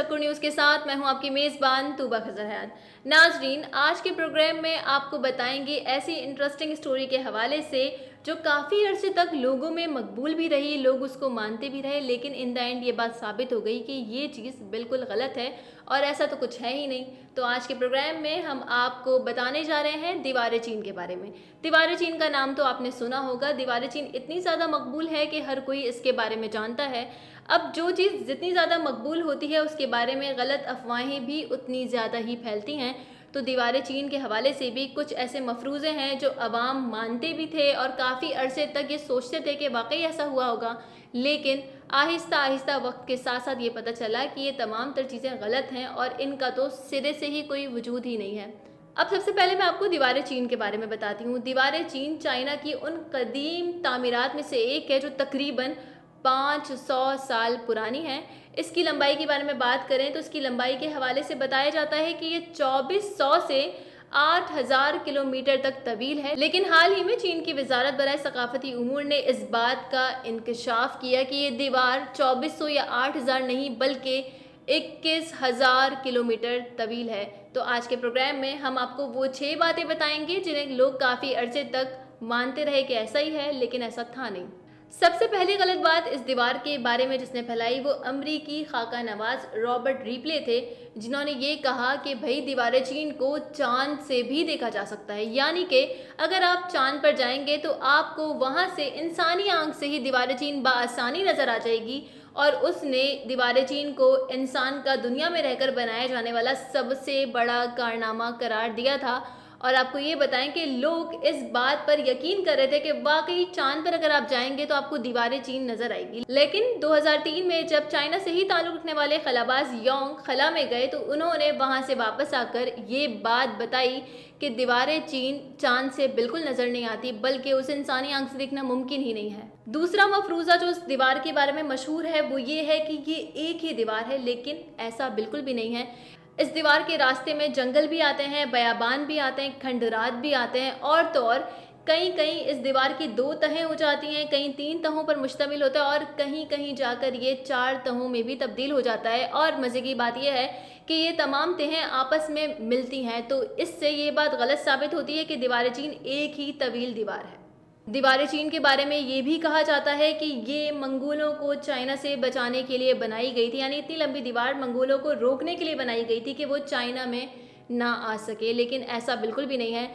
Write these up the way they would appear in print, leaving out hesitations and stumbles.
शक्कुर news के साथ मैं हूं आपकी मेज़बान तूबा खजर हयात। नाजरीन, आज के प्रोग्राम में आपको बताएंगे ऐसी इंटरेस्टिंग स्टोरी के हवाले से जो काफ़ी अरसे तक लोगों में मकबूल भी रही, लोग उसको मानते भी रहे, लेकिन इन द एंड ये बात साबित हो गई कि ये चीज़ बिल्कुल गलत है और ऐसा तो कुछ है ही नहीं। तो आज के प्रोग्राम में हम आपको बताने जा रहे हैं दीवार चीन के बारे में। दीवार चीन का नाम तो आपने सुना होगा। दीवार चीन इतनी ज़्यादा मकबूल है कि हर कोई इसके बारे में जानता है। अब जो चीज़ जितनी ज़्यादा मकबूल होती है उसके बारे में गलत अफवाहें भी उतनी ज़्यादा ही फैलती हैं। तो दीवार चीन के हवाले से भी कुछ ऐसे मफरूज़े हैं जो अवाम मानते भी थे और काफ़ी अरसे तक ये सोचते थे कि वाकई ऐसा हुआ होगा, लेकिन आहिस्ता आहिस्ता वक्त के साथ साथ ये पता चला कि ये तमाम तर चीज़ें गलत हैं और इनका तो सिरे से ही कोई वजूद ही नहीं है। अब सबसे पहले मैं आपको दीवार चीन के बारे में बताती हूँ। दीवार चीन चाइना की उन कदीम तामीरात में से एक है जो तकरीबन 500 साल पुरानी है। इसकी लंबाई के बारे में बात करें तो इसकी लंबाई के हवाले से बताया जाता है कि ये 2400 से 8000 किलोमीटर तक तवील है। लेकिन हाल ही में चीन की वजारत बराए सकाफती उमूर ने इस बात का इंकशाफ किया कि ये दीवार 2400 या 8000 नहीं बल्कि 21000 किलोमीटर तवील है। तो आज के प्रोग्राम में हम आपको वो 6 बातें बताएंगे जिन्हें लोग काफ़ी अरसे तक मानते रहे कि ऐसा ही है, लेकिन ऐसा था नहीं। सबसे पहली गलत बात इस दीवार के बारे में जिसने फैलाई वो अमरीकी खाका नवाज रॉबर्ट रिपले थे, जिन्होंने ये कहा कि भाई दीवार चीन को चांद से भी देखा जा सकता है, यानी कि अगर आप चांद पर जाएंगे तो आपको वहाँ से इंसानी आंख से ही दीवार चीन बआसानी नज़र आ जाएगी। और उसने दीवार चीन को इंसान का दुनिया में रहकर बनाया जाने वाला सबसे बड़ा कारनामा करार दिया था। और आपको ये बताएं कि लोग इस बात पर यकीन कर रहे थे कि वाकई चांद पर अगर आप जाएंगे तो आपको दीवार चीन नजर आएगी। लेकिन 2003 में जब चाइना से ही ताल्लुक रखने वाले खलाबाज योंग खला में गए तो उन्होंने वहां से वापस आकर ये बात बताई कि दीवार चीन चांद से बिल्कुल नजर नहीं आती, बल्कि उसे इंसानी आंख से देखना मुमकिन ही नहीं है। दूसरा मफरूजा जो इस दीवार के बारे में मशहूर है वो ये है कि ये एक ही दीवार है, लेकिन ऐसा बिल्कुल भी नहीं है। इस दीवार के रास्ते में जंगल भी आते हैं, बयाबान भी आते हैं, खंडरात भी आते हैं और तो और कहीं कहीं इस दीवार की 2 तहें हो जाती हैं, कहीं 3 तहों पर मुश्तमिल होता है और कहीं कहीं जाकर ये 4 तहों में भी तब्दील हो जाता है। और मज़े की बात यह है कि ये तमाम तहें आपस में मिलती हैं, तो इससे ये बात गलत साबित होती है कि दीवार चीन एक ही तवील दीवार है। दीवार चीन के बारे में ये भी कहा जाता है कि ये मंगोलों को चाइना से बचाने के लिए बनाई गई थी, यानी इतनी लंबी दीवार मंगोलों को रोकने के लिए बनाई गई थी कि वो चाइना में ना आ सके, लेकिन ऐसा बिल्कुल भी नहीं है।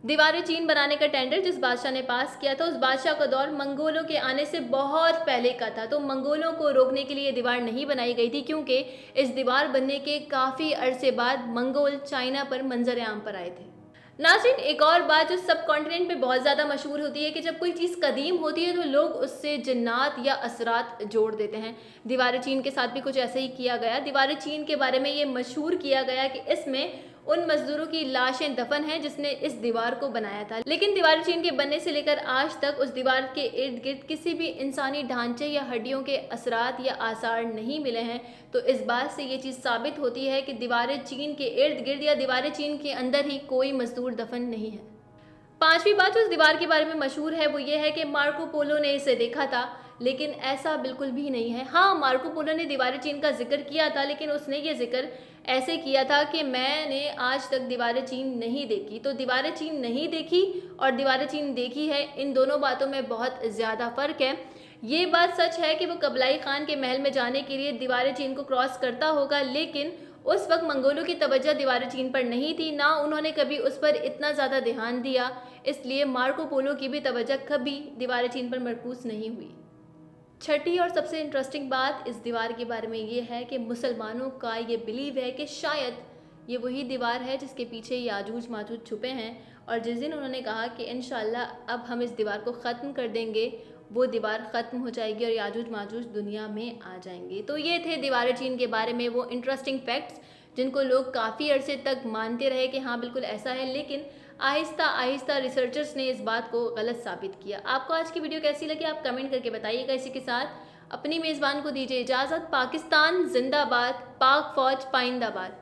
दीवार चीन बनाने का टेंडर जिस बादशाह ने पास किया था उस बादशाह का दौर मंगोलों के आने से बहुत पहले का था, तो मंगोलों को रोकने के लिए दीवार नहीं बनाई गई थी, क्योंकि इस दीवार बनने के काफ़ी अरसे बाद मंगोल चाइना पर मंजर आम पर आए थे। नाज़रीन, एक और बात जो सब कॉन्टिनेंट पे बहुत ज़्यादा मशहूर होती है कि जब कोई चीज़ कदीम होती है तो लोग उससे जिन्नात या असरात जोड़ देते हैं। दीवार चीन के साथ भी कुछ ऐसे ही किया गया। दीवार चीन के बारे में ये मशहूर किया गया कि इसमें उन मजदूरों की लाशें दफन हैं जिसने इस दीवार को बनाया था। लेकिन दीवार चीन के बनने से लेकर आज तक उस दीवार के इर्द गिर्द किसी भी इंसानी ढांचे या हड्डियों के असरात या आसार नहीं मिले हैं। तो इस बात से ये चीज़ साबित होती है कि दीवार चीन के इर्द गिर्द या दीवार चीन के अंदर ही कोई मजदूर दफन नहीं है। पांचवी बात जो इस दीवार के बारे में मशहूर है वो ये है कि मार्को पोलो ने इसे देखा था, लेकिन ऐसा बिल्कुल भी नहीं है। हाँ, मार्को पोलो ने दीवार चीन का जिक्र किया था, लेकिन उसने ये जिक्र ऐसे किया था कि मैंने आज तक दीवार चीन नहीं देखी। तो दीवार चीन नहीं देखी और दीवार चीन देखी है, इन दोनों बातों में बहुत ज़्यादा फ़र्क है। ये बात सच है कि वो कबलाई खान के महल में जाने के लिए दीवार चीन को क्रॉस करता होगा, लेकिन उस वक्त मंगोलों की तवज्जो दीवार चीन पर नहीं थी, ना उन्होंने कभी उस पर इतना ज़्यादा ध्यान दिया, इसलिए मार्को पोलो की भी तवज्जो कभी दीवार चीन पर मरकूज़ नहीं हुई। छठी और सबसे इंटरेस्टिंग बात इस दीवार के बारे में ये है कि मुसलमानों का ये बिलीव है कि शायद ये वही दीवार है जिसके पीछे याजूज माजूज छुपे हैं, और जिस दिन उन्होंने कहा कि इंशाल्लाह अब हम इस दीवार को ख़त्म कर देंगे, वो दीवार ख़त्म हो जाएगी और याजूज माजूज दुनिया में आ जाएंगे। तो ये थे दीवार चीन के बारे में वो इंटरेस्टिंग फैक्ट्स जिनको लोग काफ़ी अरसे तक मानते रहे कि हाँ बिल्कुल ऐसा है, लेकिन आहिस्ता आहिस्ता रिसर्चर्स ने इस बात को गलत साबित किया। आपको आज की वीडियो कैसी लगी आप कमेंट करके बताइएगा। इसी के साथ अपनी मेज़बान को दीजिए इजाज़त। पाकिस्तान जिंदाबाद, पाक फ़ौज पाइंदाबाद।